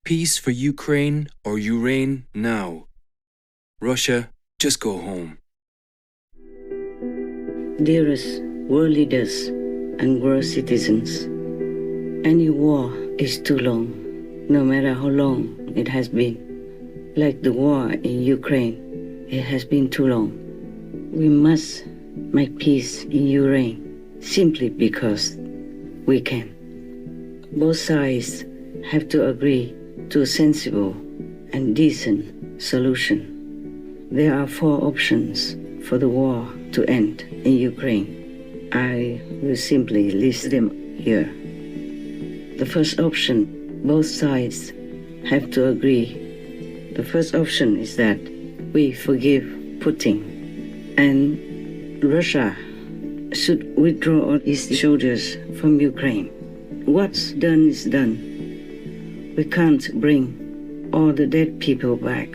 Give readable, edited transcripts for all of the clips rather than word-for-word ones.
Peace for Ukraine or Ureign now. Russia, just go home. Dearest world leaders and world citizens, any war is too long, no matter how long it has been. Like the war in Ukraine, it has been too long. We must make peace in Ureign simply because we can. Both sides have to agree to a sensible and decent solution. There are 4 options for the war to end in Ukraine. I will simply list them here. The first option, both sides have to agree. The first option is that we forgive Putin and Russia should withdraw all its soldiers from Ukraine. What's done is done. We can't bring all the dead people back.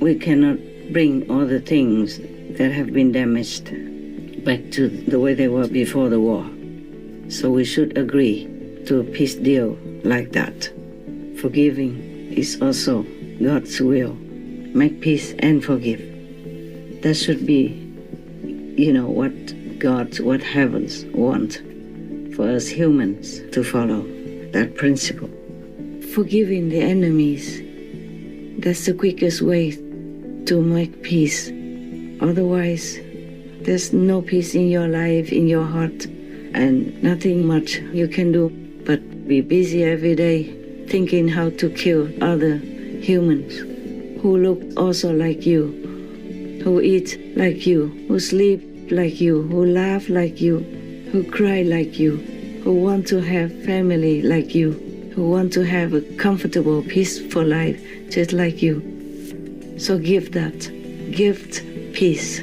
We cannot bring all the things that have been damaged back to the way they were before the war. So we should agree to a peace deal like that. Forgiving is also God's will. Make peace and forgive. That should be, what God, what heavens want for us humans to follow, that principle. Forgiving the enemies, that's the quickest way to make peace. Otherwise, there's no peace in your life, in your heart, and nothing much you can do but be busy every day thinking how to kill other humans who look also like you, who eat like you, who sleep like you, who laugh like you, who cry like you, who want to have family like you, who want to have a comfortable, peaceful life just like you. So give peace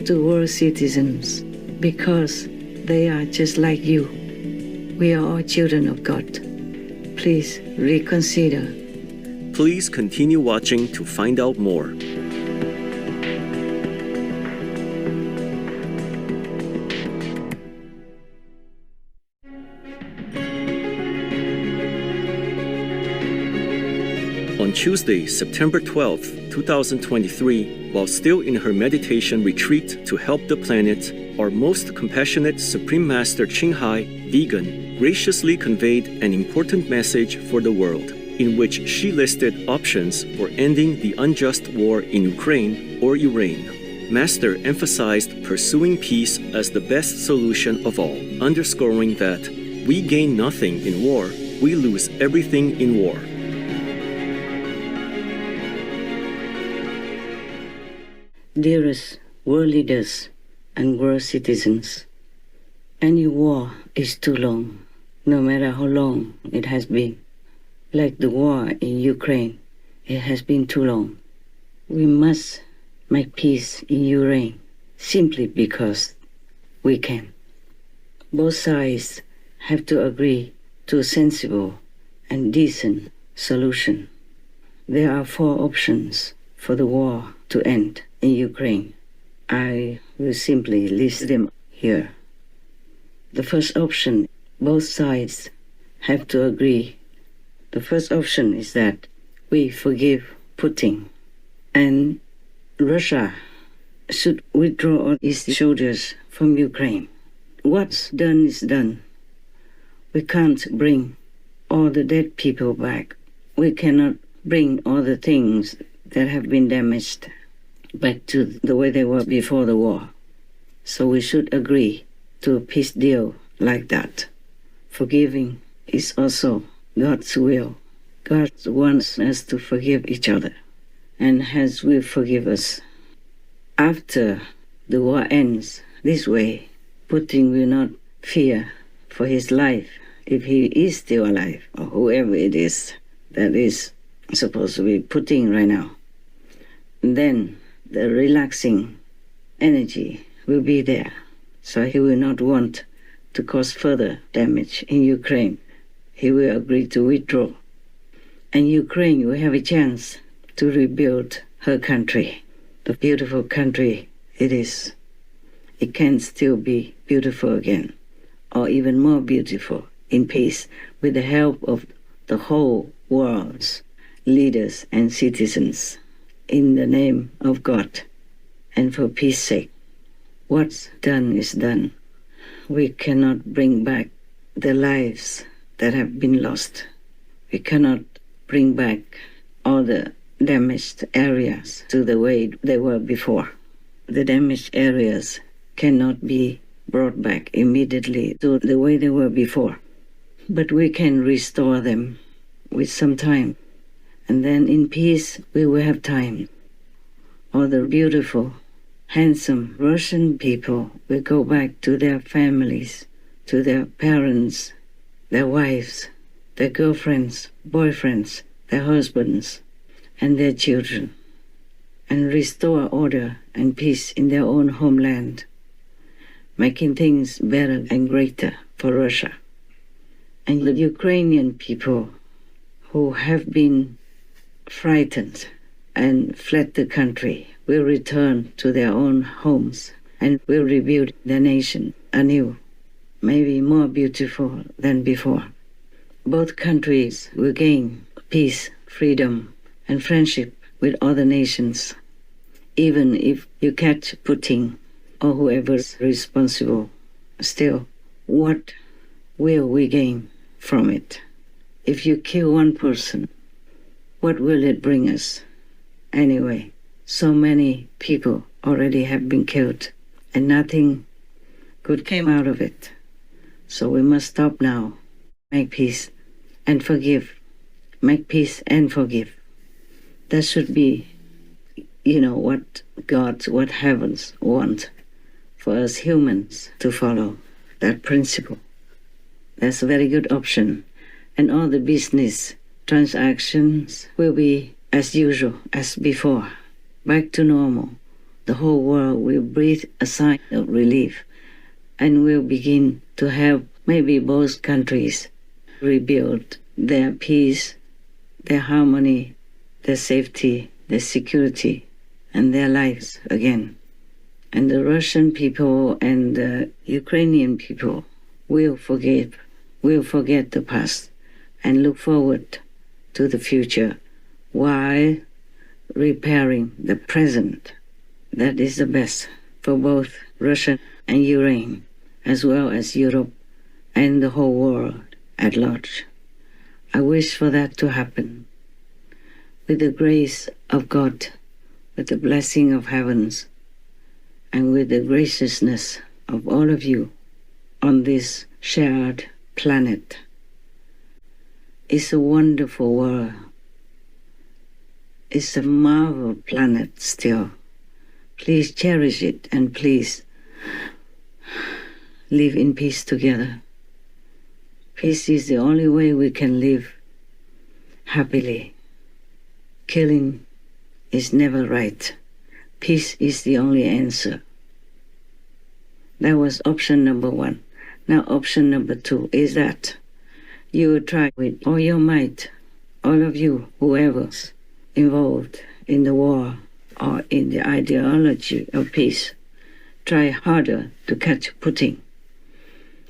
to world citizens because they are just like you. We are all children of God. Please reconsider. Please continue watching to find out more. On Tuesday, September 12, 2023, while still in her meditation retreat to help the planet, our most compassionate Supreme Master Ching Hai, vegan, graciously conveyed an important message for the world, in which she listed options for ending the unjust war in Ukraine or Ureign. Master emphasized pursuing peace as the best solution of all, underscoring that we gain nothing in war, we lose everything in war. Dearest world leaders and world citizens, any war is too long, no matter how long it has been. Like the war in Ukraine, it has been too long. We must make peace in Ureign simply because we can. Both sides have to agree to a sensible and decent solution. There are 4 options for the war to end in Ukraine. I will simply list them here. The first option, both sides have to agree. The first option is that we forgive Putin and Russia should withdraw all its soldiers from Ukraine. What's done is done. We can't bring all the dead people back. We cannot bring all the things that have been damaged back to the way they were before the war. So we should agree to a peace deal like that. Forgiving is also God's will. God wants us to forgive each other, and His will forgive us. After the war ends this way, Putin will not fear for his life if he is still alive, or whoever it is that is supposed to be Putin right now. And then the relaxing energy will be there. So he will not want to cause further damage in Ukraine. He will agree to withdraw. And Ukraine will have a chance to rebuild her country, the beautiful country it is. It can still be beautiful again, or even more beautiful in peace with the help of the whole world's leaders and citizens in the name of God and for peace sake. What's done is done. We cannot bring back the lives that have been lost. We cannot bring back all the damaged areas to the way they were before. The damaged areas cannot be brought back immediately to the way they were before. But we can restore them with some time. And then in peace, we will have time. All the beautiful, handsome Russian people will go back to their families, to their parents, their wives, their girlfriends, boyfriends, their husbands, and their children, and restore order and peace in their own homeland, making things better and greater for Russia. And the Ukrainian people who have been frightened and fled the country will return to their own homes and will rebuild their nation anew, maybe more beautiful than before. Both countries will gain peace, freedom, and friendship with other nations, even if you catch Putin or whoever's responsible. Still, what will we gain from it? If you kill one person, what will it bring us? Anyway, so many people already have been killed, and nothing good came out of it. So we must stop now, make peace and forgive. Make peace and forgive. That should be, what God, what heavens want for us humans to follow, that principle. That's a very good option. And all the business transactions will be as usual, as before, back to normal. The whole world will breathe a sigh of relief and will begin to help maybe both countries rebuild their peace, their harmony, their safety, their security, and their lives again. And the Russian people and the Ukrainian people will forget the past and look forward to the future while repairing the present. That is the best for both Russia and Ureign, as well as Europe and the whole world at large. I wish for that to happen. With the grace of God, with the blessing of heavens, and with the graciousness of all of you on this shared planet. It's a wonderful world. It's a marvel planet still. Please cherish it and please live in peace together. Peace is the only way we can live happily. Killing is never right. Peace is the only answer. That was option number 1. Now option number 2 is that you will try with all your might, all of you, whoever's involved in the war or in the ideology of peace, try harder to catch Putin.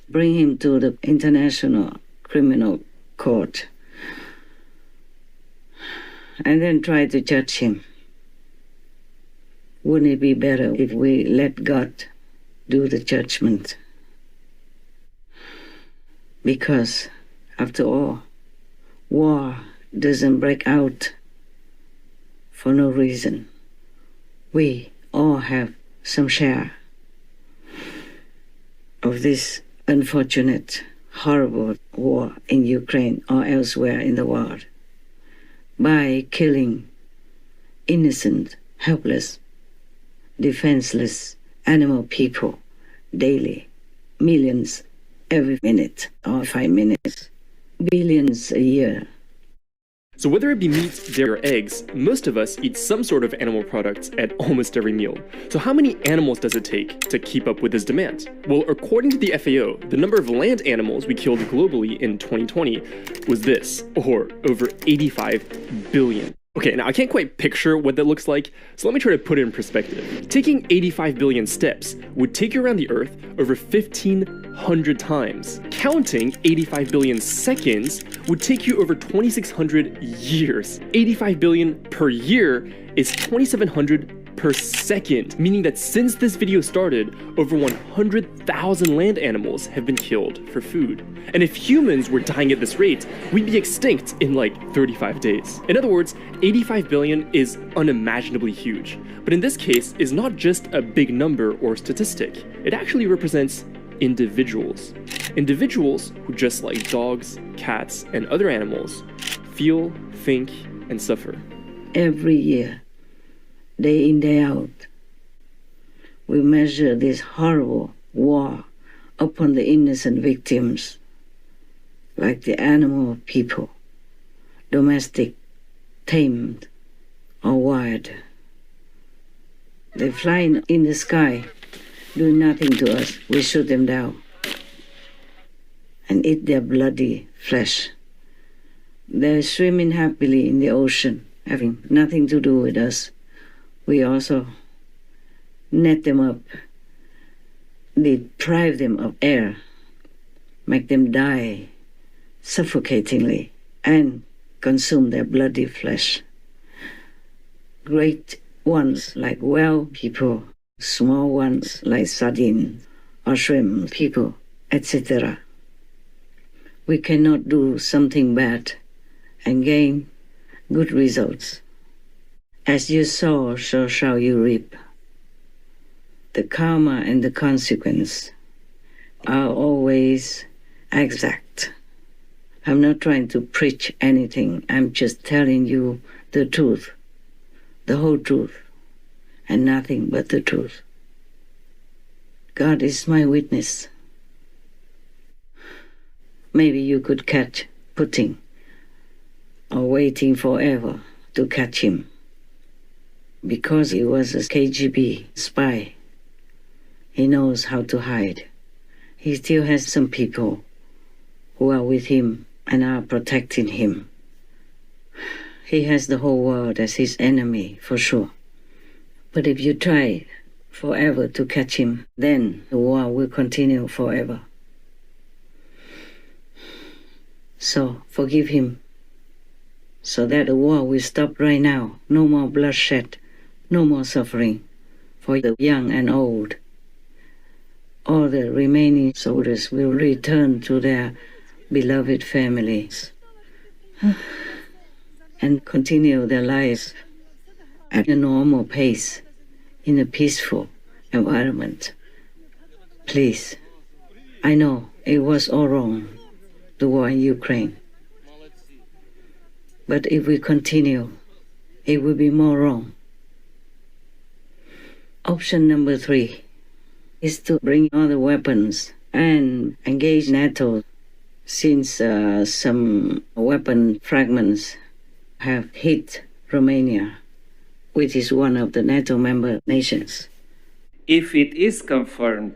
Bring him to the International Criminal Court and then try to judge him. Wouldn't it be better if we let God do the judgment? Because, after all, war doesn't break out for no reason. We all have some share of this unfortunate, horrible war in Ukraine or elsewhere in the world by killing innocent, helpless, defenseless animal people daily, millions every minute or 5 minutes, billions a year. So whether it be meat, dairy, or eggs, most of us eat some sort of animal products at almost every meal. So how many animals does it take to keep up with this demand? Well, according to the FAO, the number of land animals we killed globally in 2020 was this, or over 85 billion. Okay, now I can't quite picture what that looks like, so let me try to put it in perspective. Taking 85 billion steps would take you around the Earth over 1,500 times. Counting 85 billion seconds would take you over 2,600 years. 85 billion per year is 2,700 per second, meaning that since this video started, over 100,000 land animals have been killed for food. And if humans were dying at this rate, we'd be extinct in like 35 days. In other words, 85 billion is unimaginably huge. But in this case, is not just a big number or statistic. It actually represents individuals. Individuals who, just like dogs, cats, and other animals, feel, think, and suffer. Every year, day in, day out, we measure this horrible war upon the innocent victims, like the animal people, domestic, tamed, or wild. They fly in the sky, do nothing to us. We shoot them down and eat their bloody flesh. They're swimming happily in the ocean, having nothing to do with us. We also net them up, deprive them of air, make them die suffocatingly, and consume their bloody flesh. Great ones like whale people, small ones like sardines or shrimp people, etc. We cannot do something bad and gain good results. As you sow, so shall you reap. The karma and the consequence are always exact. I'm not trying to preach anything. I'm just telling you the truth, the whole truth, and nothing but the truth. God is my witness. Maybe you could catch Putin, or waiting forever to catch him, because he was a KGB spy. He knows how to hide. He still has some people who are with him and are protecting him. He has the whole world as his enemy, for sure. But if you try forever to catch him, then the war will continue forever. So forgive him, so that the war will stop right now. No more bloodshed, no more suffering for the young and old. All the remaining soldiers will return to their beloved families and continue their lives at a normal pace in a peaceful environment. Please, I know it was all wrong, the war in Ukraine. But if we continue, it will be more wrong. Option number 3 is to bring other weapons and engage NATO, since some weapon fragments have hit Romania, which is one of the NATO member nations. If it is confirmed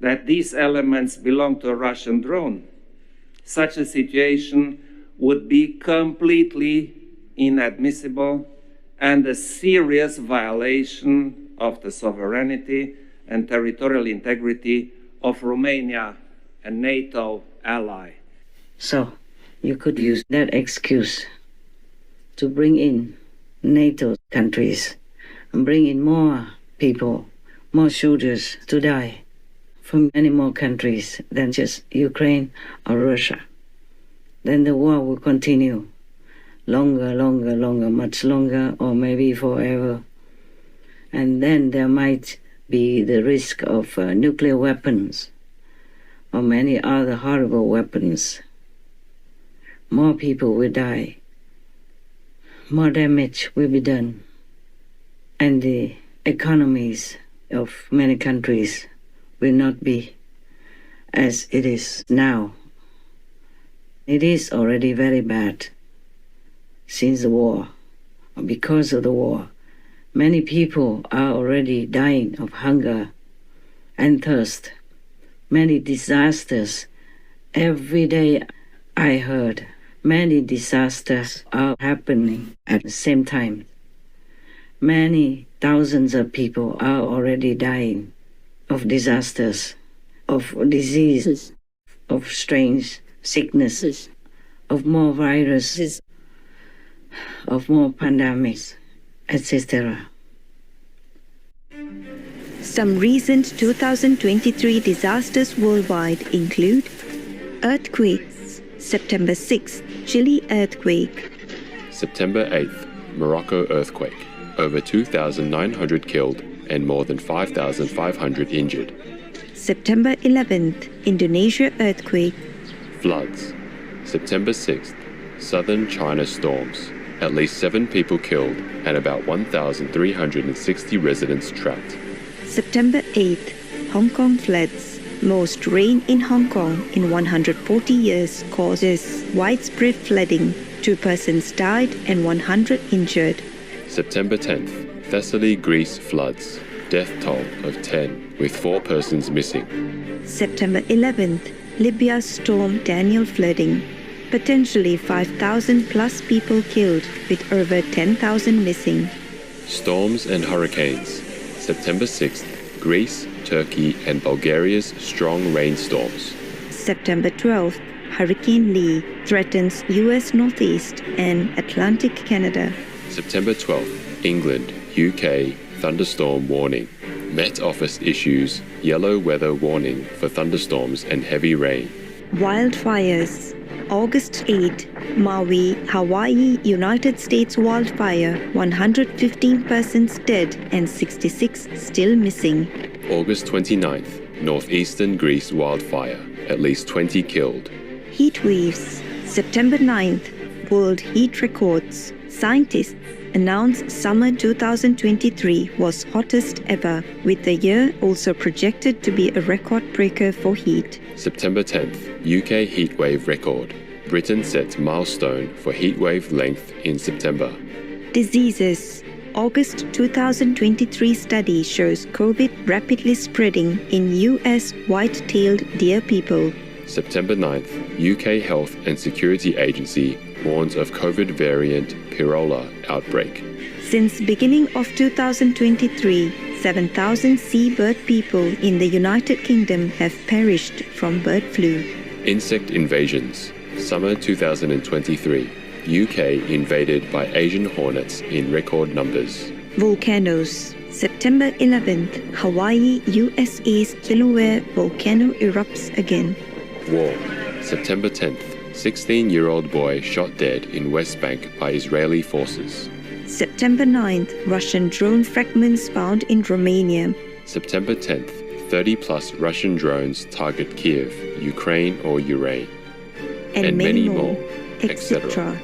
that these elements belong to a Russian drone, such a situation would be completely inadmissible and a serious violation of the sovereignty and territorial integrity of Romania, a NATO ally. So, you could use that excuse to bring in NATO countries and bring in more people, more soldiers to die from many more countries than just Ukraine or Russia. Then the war will continue longer, much longer, or maybe forever. And then there might be the risk of nuclear weapons or many other horrible weapons. More people will die. More damage will be done. And the economies of many countries will not be as it is now. It is already very bad since the war, or because of the war. Many people are already dying of hunger and thirst. Many disasters. Every day I heard Many disasters are happening at the same time. Many thousands of people are already dying of disasters, of diseases, of strange sicknesses, of more viruses, of more pandemics, etc. Some recent 2023 disasters worldwide include earthquakes, September 6th, Chile earthquake, September 8th, Morocco earthquake, over 2,900 killed and more than 5,500 injured. September 11th, Indonesia earthquake, Floods, September 6th, southern China storms, at least 7 people killed and about 1,360 residents trapped. September 8th, Hong Kong floods. Most rain in Hong Kong in 140 years causes widespread flooding. 2 persons died and 100 injured. September 10th, Thessaly, Greece floods, death toll of 10, with 4 persons missing. September 11th, Libya storm Daniel flooding. Potentially 5,000 plus people killed with over 10,000 missing. Storms and hurricanes, September 6th, Greece, Turkey and Bulgaria's strong rainstorms. September 12th, Hurricane Lee threatens U.S. Northeast and Atlantic Canada. September 12th, England, UK, thunderstorm warning. Met Office issues yellow weather warning for thunderstorms and heavy rain. Wildfires. August 8, Maui, Hawaii, United States wildfire, 115 persons dead and 66 still missing. August 29th, northeastern Greece wildfire, at least 20 killed. Heat waves. September 9th, world heat records. Scientists announced summer 2023 was hottest ever, with the year also projected to be a record breaker for heat. September 10th, UK heatwave record. Britain sets milestone for heatwave length in September. Diseases. August 2023 study shows COVID rapidly spreading in US white-tailed deer people. September 9th, UK Health and Security Agency warns of COVID variant Pirola outbreak. Since beginning of 2023, 7,000 seabird people in the United Kingdom have perished from bird flu. Insect invasions. Summer 2023. UK invaded by Asian hornets in record numbers. Volcanoes. September 11th, Hawaii, USA's Kilauea volcano erupts again. War. September 10th. 16-year-old boy shot dead in West Bank by Israeli forces. September 9th, Russian drone fragments found in Romania. September 10th. 30-plus Russian drones target Kiev, Ukraine or Ureign. And many more, etc. etc.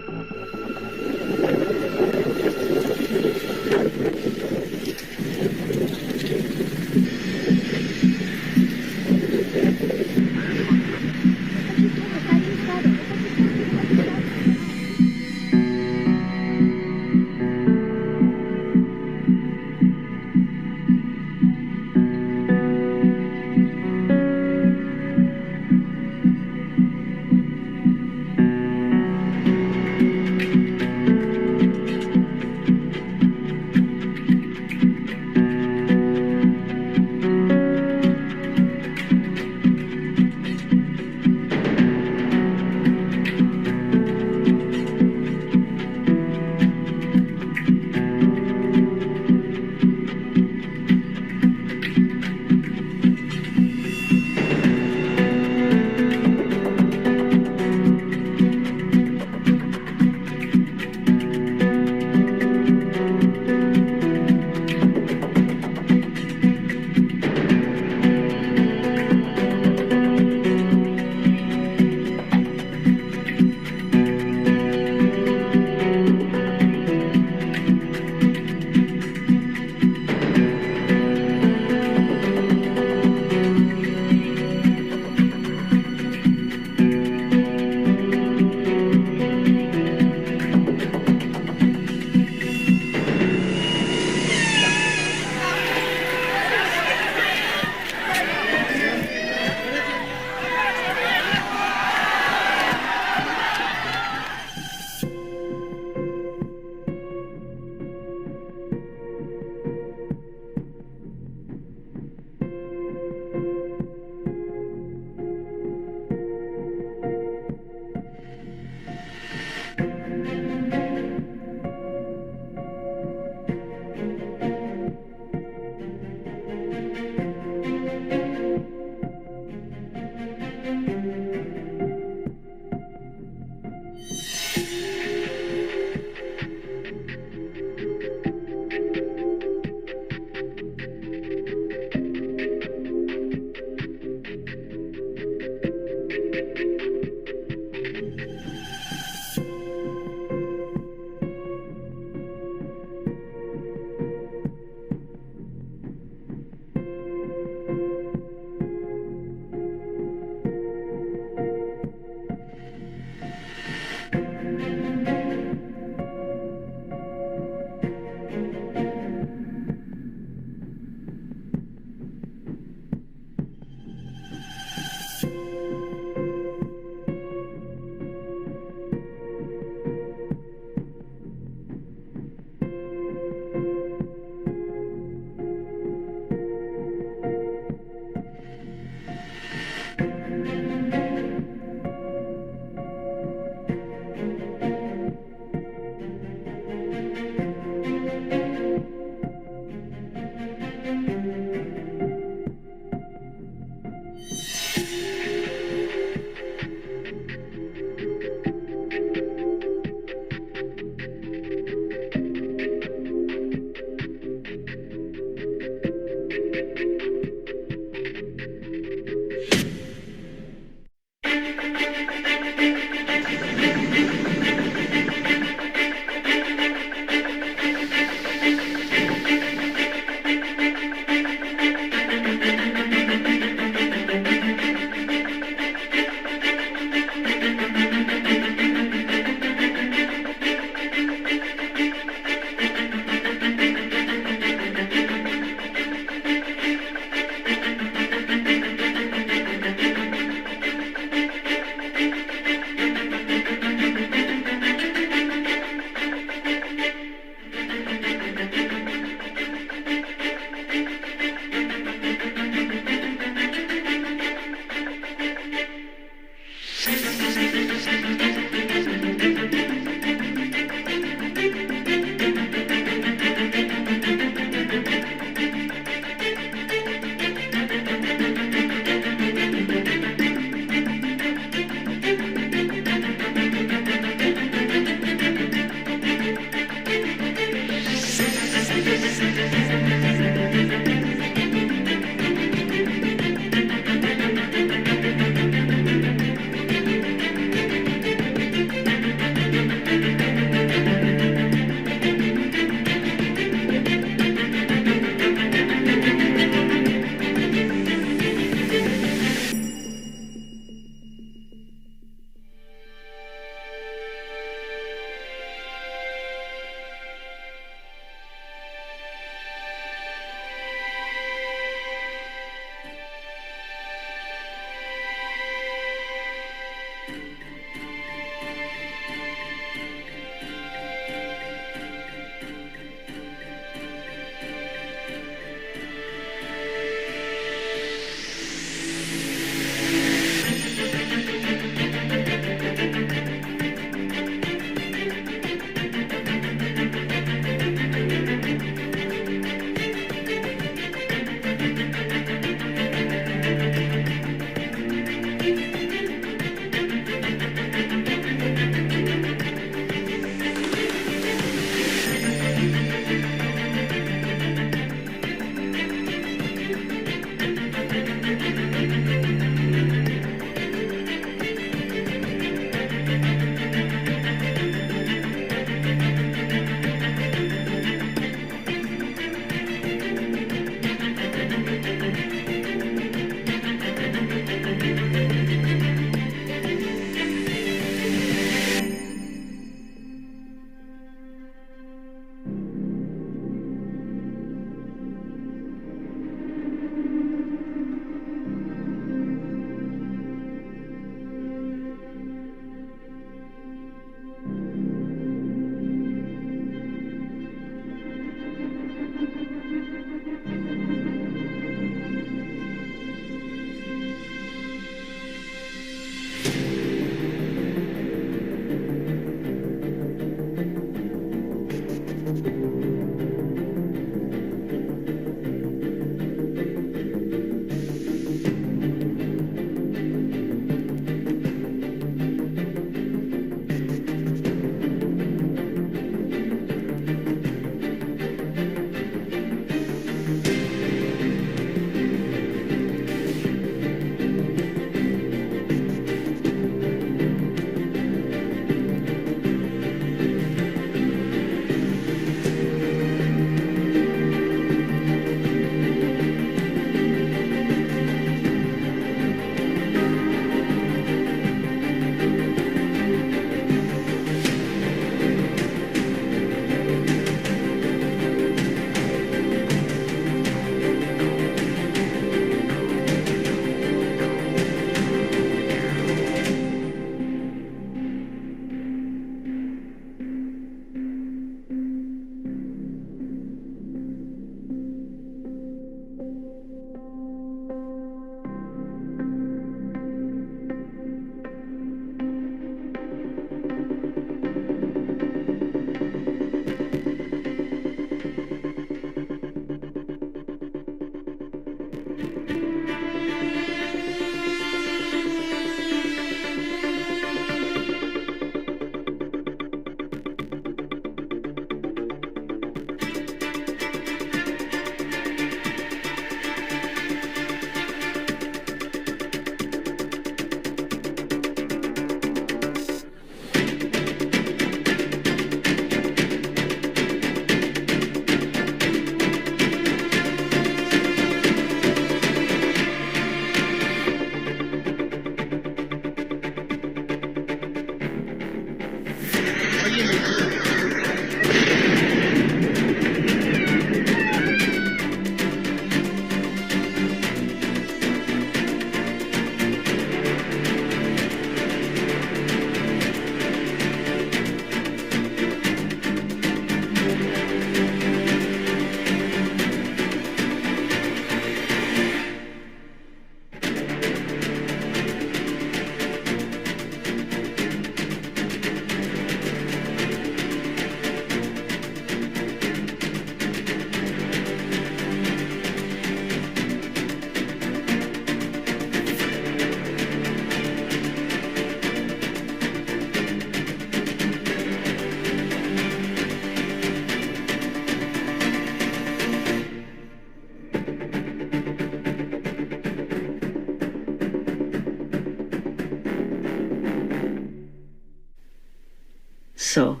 So,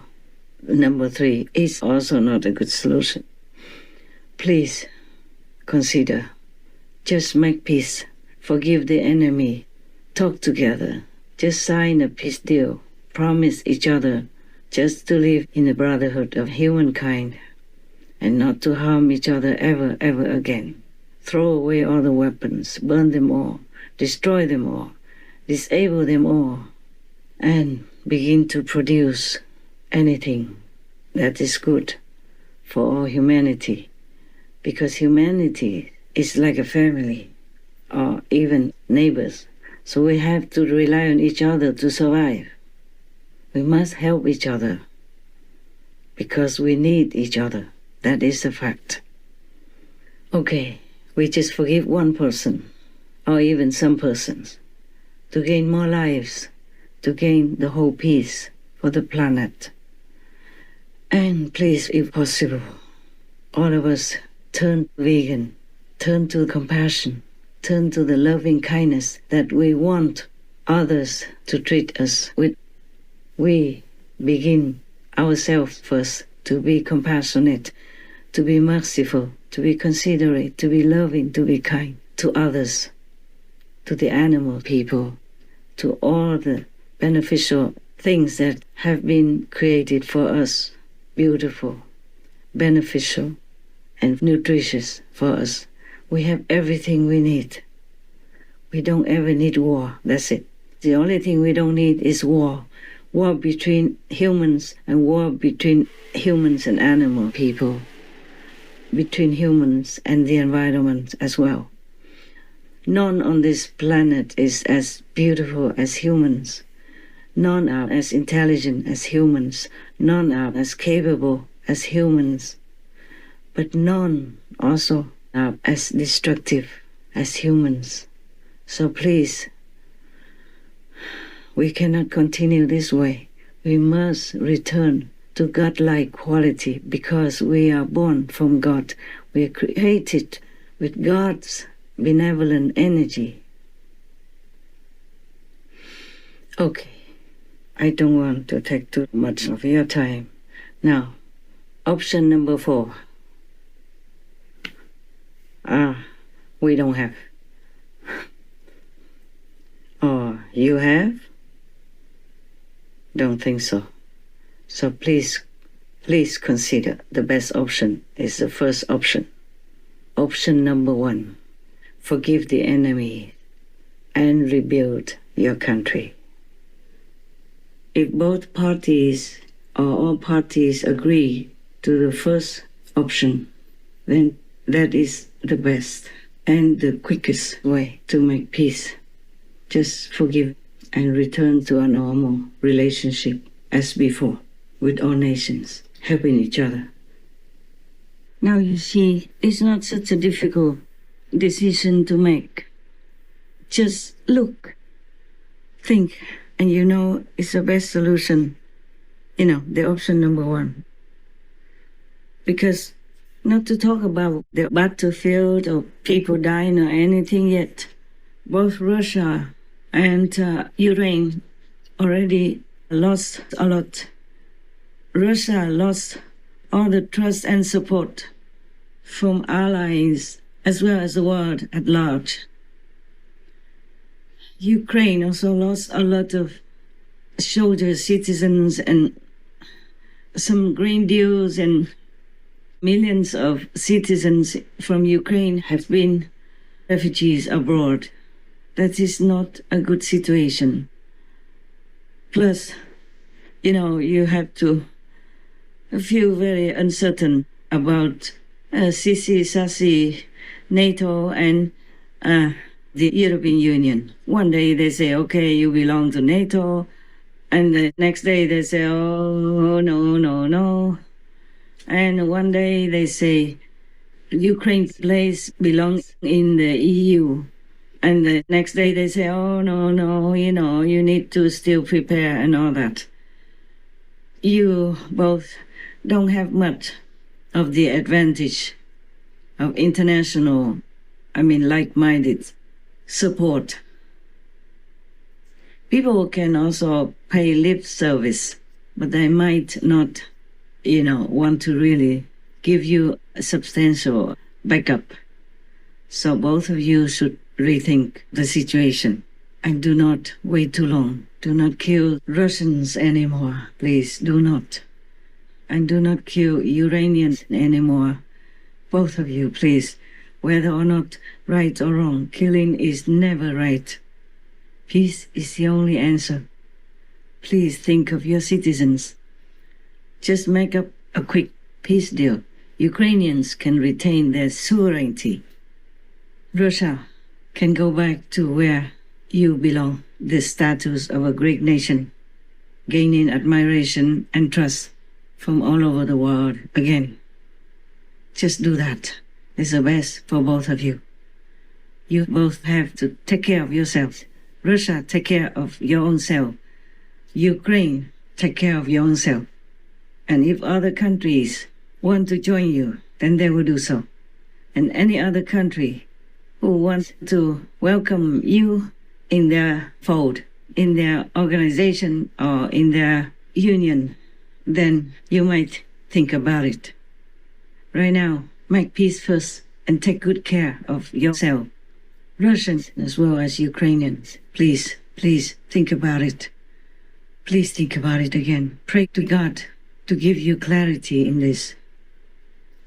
number 3 is also not a good solution. Please consider. Just make peace. Forgive the enemy. Talk together. Just sign a peace deal. Promise each other just to live in the brotherhood of humankind and not to harm each other ever, ever again. Throw away all the weapons. Burn them all. Destroy them all. Disable them all. And begin to produce anything that is good for all humanity. Because humanity is like a family or even neighbors. So we have to rely on each other to survive. We must help each other because we need each other. That is a fact. Okay, we just forgive one person or even some persons to gain more lives, to gain the whole peace for the planet. And please, if possible, all of us turn vegan, turn to compassion, turn to the loving kindness that we want others to treat us with. We begin ourselves first to be compassionate, to be merciful, to be considerate, to be loving, to be kind to others, to the animal people, to all the beneficial things that have been created for us, beautiful, beneficial, and nutritious for us. We have everything we need. We don't ever need war, that's it. The only thing we don't need is war. War between humans and war between humans and animal people, between humans and the environment as well. None on this planet is as beautiful as humans. None are as intelligent as humans. None are as capable as humans. But none also are as destructive as humans. So please, we cannot continue this way. We must return to God-like quality because we are born from God. We are created with God's benevolent energy. Okay, I don't want to take too much of your time. Now, option number 4. We don't have. Or you have? Don't think so. So please consider the best option is the first option. Option number 1. Forgive the enemy and rebuild your country. If both parties or all parties agree to the first option, then that is the best and the quickest way to make peace. Just forgive and return to a normal relationship as before with all nations, helping each other. Now you see, it's not such a difficult decision to make. Just look, think, and you know it's the best solution. You know, the option number 1. Because not to talk about the battlefield or people dying or anything yet, both Russia and Ukraine already lost a lot. Russia lost all the trust and support from allies as well as the world at large. Ukraine also lost a lot of soldiers, citizens, and some grain deals, and millions of citizens from Ukraine have been refugees abroad. That is not a good situation. Plus, you know, you have to feel very uncertain about CC, NATO, and the European Union. One day they say, okay, you belong to NATO, and the next day they say, oh, no. And one day they say, Ukraine's place belongs in the EU. And the next day they say, oh, no, you know, you need to still prepare and all that. You both don't have much of the advantage of international, like-minded support. People can also pay lip service but they might not, want to really give you a substantial backup. So both of you should rethink the situation and do not wait too long. Do not kill Russians anymore. Please do not. And do not kill Ukrainians anymore. Both of you, please. Whether or not right or wrong, killing is never right. Peace is the only answer. Please think of your citizens. Just make up a quick peace deal. Ukrainians can retain their sovereignty. Russia can go back to where you belong, the status of a great nation, gaining admiration and trust from all over the world again. Just do that. It's the best for both of you. You both have to take care of yourselves. Russia, take care of your own self. Ukraine, take care of your own self. And if other countries want to join you, then they will do so. And any other country who wants to welcome you in their fold, in their organization or in their union, then you might think about it. Right now, make peace first and take good care of yourself. Russians as well as Ukrainians, please think about it. Please think about it again. Pray to God to give you clarity in this.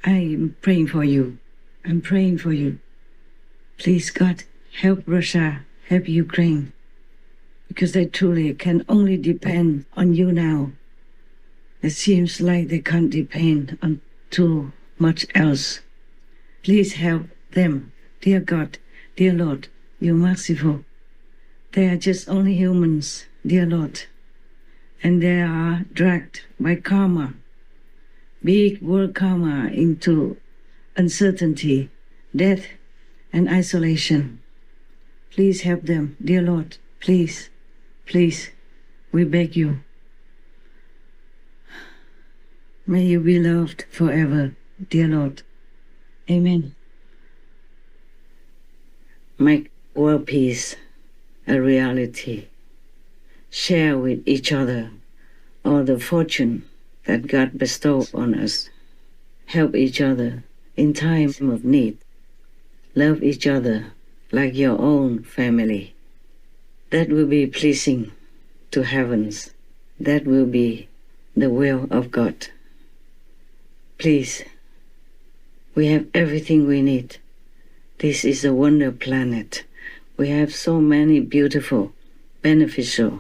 I am praying for you. I'm praying for you. Please, God, help Russia, help Ukraine, because they truly can only depend on you now. It seems like they can't depend on too much else. Please help them, dear God, dear Lord, you're merciful. They are just only humans, dear Lord, and they are dragged by karma, big world karma, into uncertainty, death, and isolation. Please help them, dear Lord, please, we beg you. May you be loved forever, dear Lord. Amen. Make world peace a reality. Share with each other all the fortune that God bestowed on us. Help each other in time of need. Love each other like your own family. That will be pleasing to heavens. That will be the will of God. Please, we have everything we need. This is a wonder planet. We have so many beautiful, beneficial,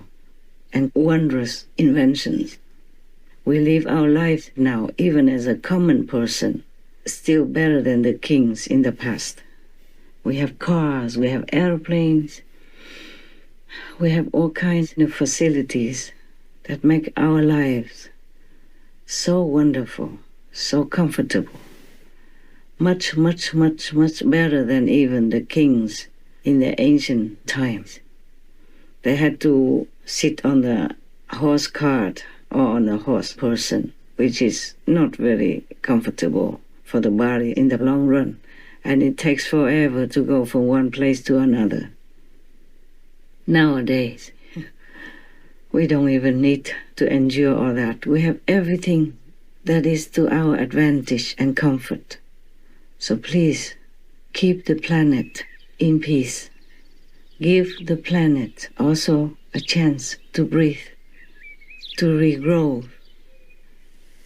and wondrous inventions. We live our life now, even as a common person, still better than the kings in the past. We have cars, we have airplanes, we have all kinds of facilities that make our lives so wonderful, so comfortable. Much better than even the kings in the ancient times. They had to sit on the horse cart or on a horse person, which is not very comfortable for the body in the long run, and it takes forever to go from one place to another. Nowadays, we don't even need to endure all that. We have everything that is to our advantage and comfort. So please, keep the planet in peace. Give the planet also a chance to breathe, to regrow.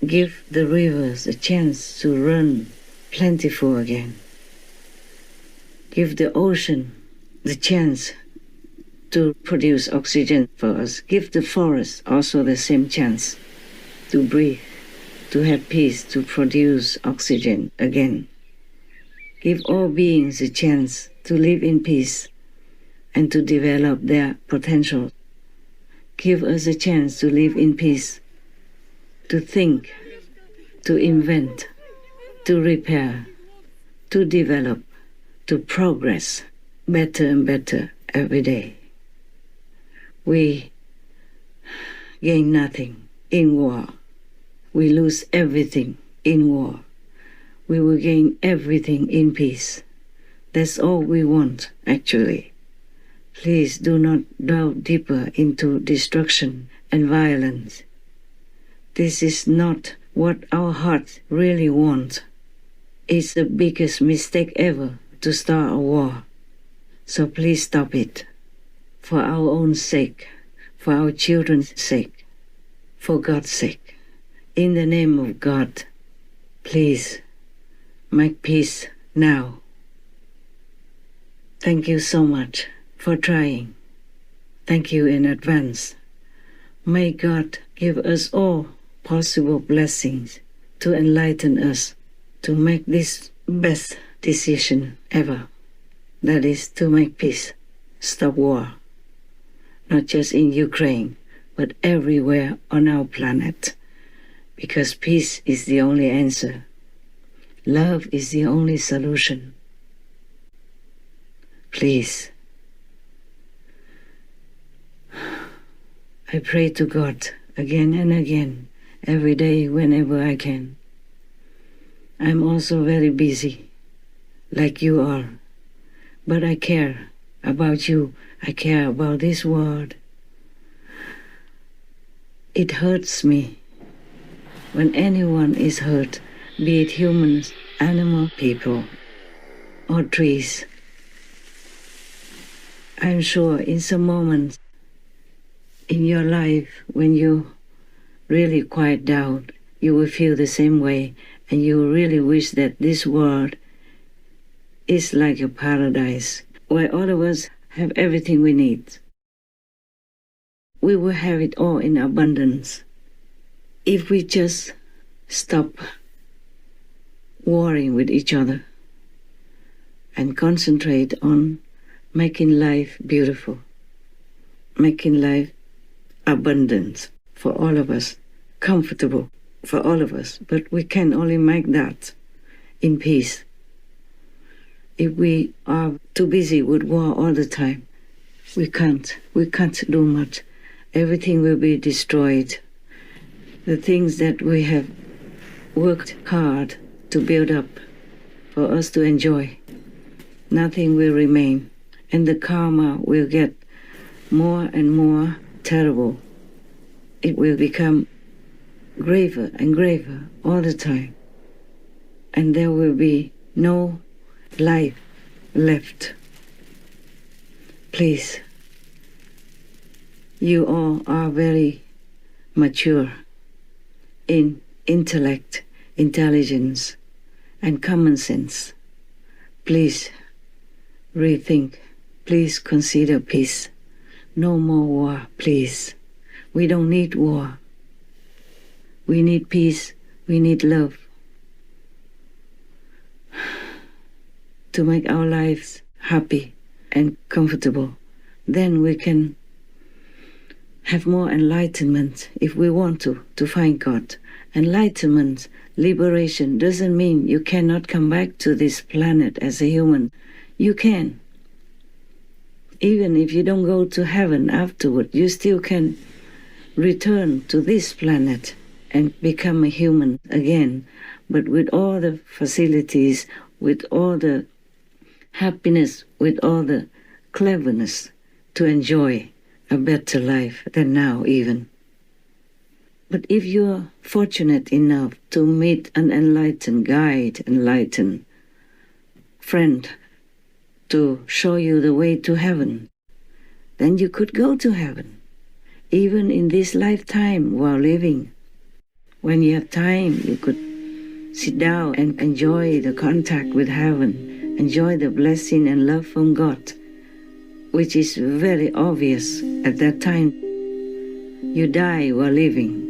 Give the rivers a chance to run plentiful again. Give the ocean the chance to produce oxygen for us. Give the forest also the same chance to breathe, to have peace, to produce oxygen again. Give all beings a chance to live in peace and to develop their potential. Give us a chance to live in peace, to think, to invent, to repair, to develop, to progress better and better every day. We gain nothing in war. We lose everything in war. We will gain everything in peace. That's all we want, actually. Please do not delve deeper into destruction and violence. this is not what our heart really wants. It's the biggest mistake ever to start a war. So please stop it. For our own sake, for our children's sake, for God's sake. In the name of God, please make peace now. Thank you so much for trying. Thank you in advance. May God give us all possible blessings to enlighten us to make this best decision ever. That is to make peace, stop war, not just in Ukraine, but everywhere on our planet. Because peace is the only answer. Love is the only solution. Please. I pray to God again and again, every day whenever I can. I'm also very busy, like you are. But I care about you. I care about this world. It hurts me when anyone is hurt, be it humans, animal, people, or trees. I'm sure in some moments in your life when you really quiet down, you will feel the same way, and you will really wish that this world is like a paradise where all of us have everything we need. We will have it all in abundance if we just stop warring with each other and concentrate on making life beautiful, making life abundant for all of us, comfortable for all of us. But we can only make that in peace. If we are too busy with war all the time, we can't do much. Everything will be destroyed. The things that we have worked hard to build up for us to enjoy, nothing will remain. And the karma will get more and more terrible. It will become graver and graver all the time. And there will be no life left. Please, you all are very mature in intellect, intelligence, and common sense. Please rethink. Please consider peace. No more war, please. We don't need war. We need peace. We need love to make our lives happy and comfortable. Then we can have more enlightenment if we want to find God. Enlightenment, liberation doesn't mean you cannot come back to this planet as a human. You can. Even if you don't go to heaven afterward, you still can return to this planet and become a human again, but with all the facilities, with all the happiness, with all the cleverness to enjoy a better life than now even. But if you're fortunate enough to meet an enlightened guide, enlightened friend, to show you the way to heaven, then you could go to heaven, even in this lifetime while living. When you have time, you could sit down and enjoy the contact with heaven, enjoy the blessing and love from God, which is very obvious at that time. You die while living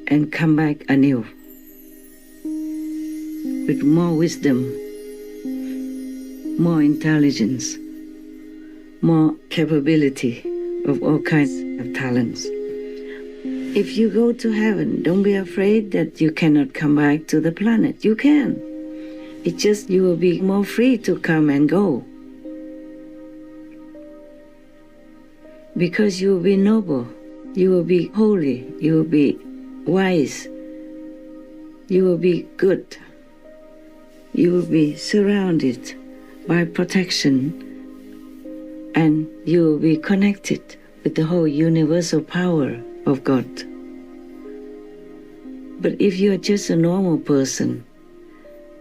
and come back anew with more wisdom, more intelligence, more capability of all kinds of talents. If you go to heaven, don't be afraid that you cannot come back to the planet. You can. It's just you will be more free to come and go. Because you will be noble, you will be holy, you will be wise, you will be good, you will be surrounded by protection, and you will be connected with the whole universal power of God. But if you're just a normal person,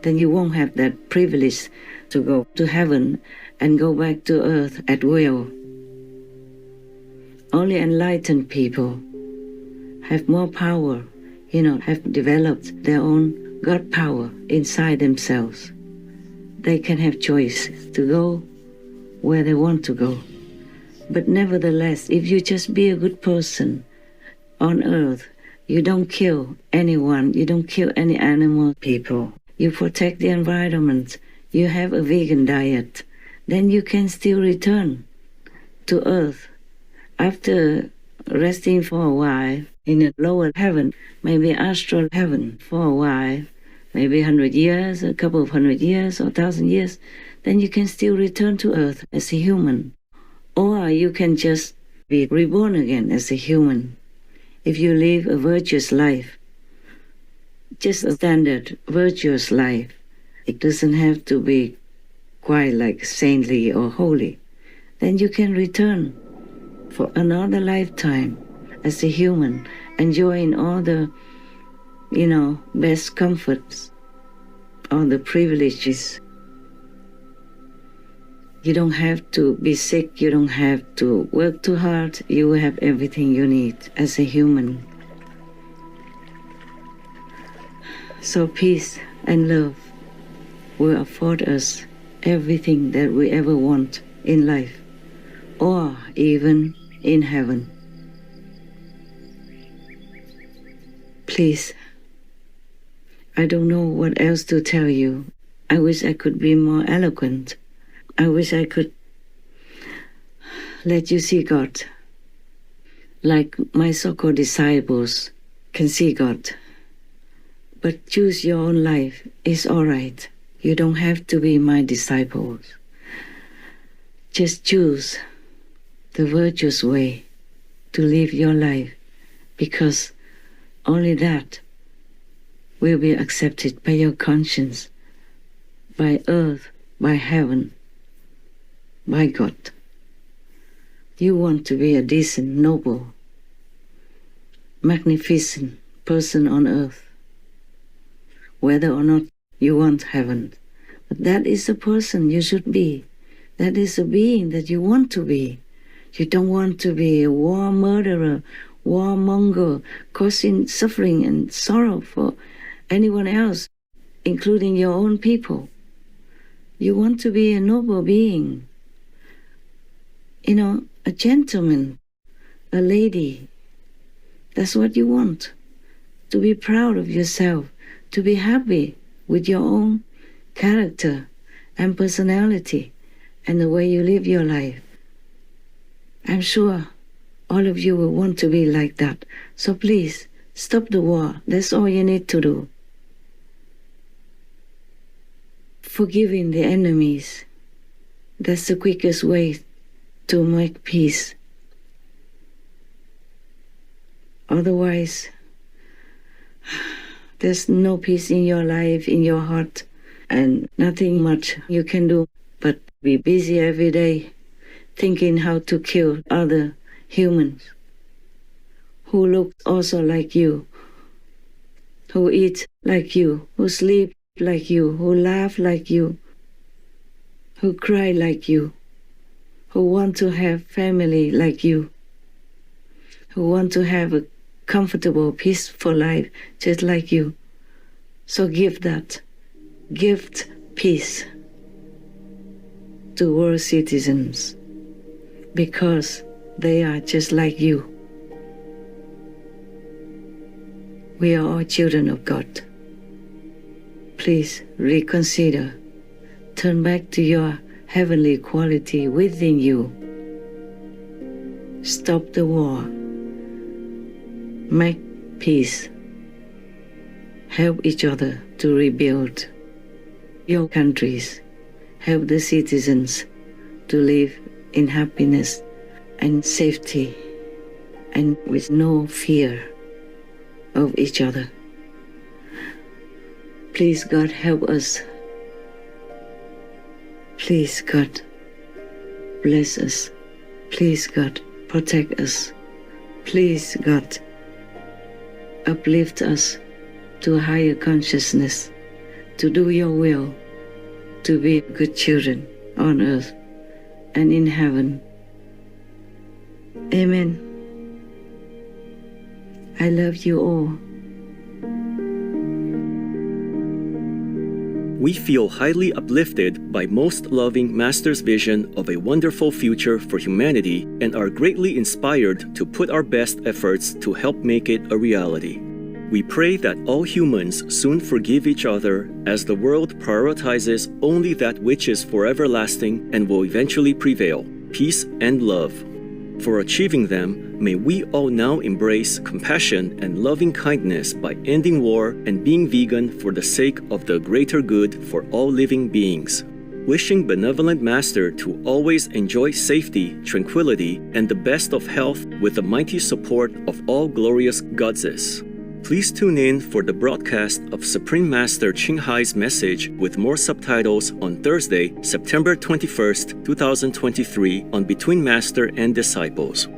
then you won't have that privilege to go to heaven and go back to earth at will. Only enlightened people have more power, have developed their own God power inside themselves. They can have choice to go where they want to go. But nevertheless, if you just be a good person on earth, you don't kill anyone, you don't kill any animal people, you protect the environment, you have a vegan diet, then you can still return to earth after resting for a while in a lower heaven, maybe astral heaven for a while, maybe 100 years, a couple of 100 years or 1,000 years, then you can still return to earth as a human. Or you can just be reborn again as a human. If you live a virtuous life, just a standard virtuous life, it doesn't have to be quite like saintly or holy, then you can return for another lifetime as a human, enjoying all the, best comforts, all the privileges. You don't have to be sick, you don't have to work too hard, you will have everything you need as a human. So peace and love will afford us everything that we ever want in life, or even in heaven. Please, I don't know what else to tell you. I wish I could be more eloquent. I wish I could let you see God, like my so-called disciples can see God. But choose your own life. It's all right. You don't have to be my disciples. Just choose the virtuous way to live your life, because only that will be accepted by your conscience, by earth, by heaven, by God. You want to be a decent, noble, magnificent person on earth, whether or not you want heaven. But that is the person you should be. That is the being that you want to be. You don't want to be a war murderer, warmonger, causing suffering and sorrow for anyone else, including your own people. You want to be a noble being, a gentleman, a lady. That's what you want. To be proud of yourself, to be happy with your own character and personality and the way you live your life. I'm sure all of you will want to be like that. So please, stop the war. That's all you need to do. Forgiving the enemies. That's the quickest way to make peace. Otherwise, there's no peace in your life, in your heart, and nothing much you can do but be busy every day thinking how to kill other humans who look also like you, who eat like you, who sleep like you, who laugh like you, who cry like you, who want to have family like you, who want to have a comfortable, peaceful life just like you. So give that. Gift peace to world citizens, because they are just like you. We are all children of God. Please reconsider. Turn back to your heavenly quality within you. Stop the war. Make peace. Help each other to rebuild your countries. Help the citizens to live in happiness and safety and with no fear of each other. Please, God, help us. Please, God, bless us. Please, God, protect us. Please, God, uplift us to a higher consciousness, to do your will, to be good children on earth and in heaven. Amen. I love you all. We feel highly uplifted by most loving Master's vision of a wonderful future for humanity and are greatly inspired to put our best efforts to help make it a reality. We pray that all humans soon forgive each other as the world prioritizes only that which is for everlasting and will eventually prevail, peace and love. For achieving them, may we all now embrace compassion and loving kindness by ending war and being vegan for the sake of the greater good for all living beings. Wishing Benevolent Master to always enjoy safety, tranquility, and the best of health with the mighty support of all glorious Godses. Please tune in for the broadcast of Supreme Master Ching Hai's message with more subtitles on Thursday, September 21st, 2023 on Between Master and Disciples.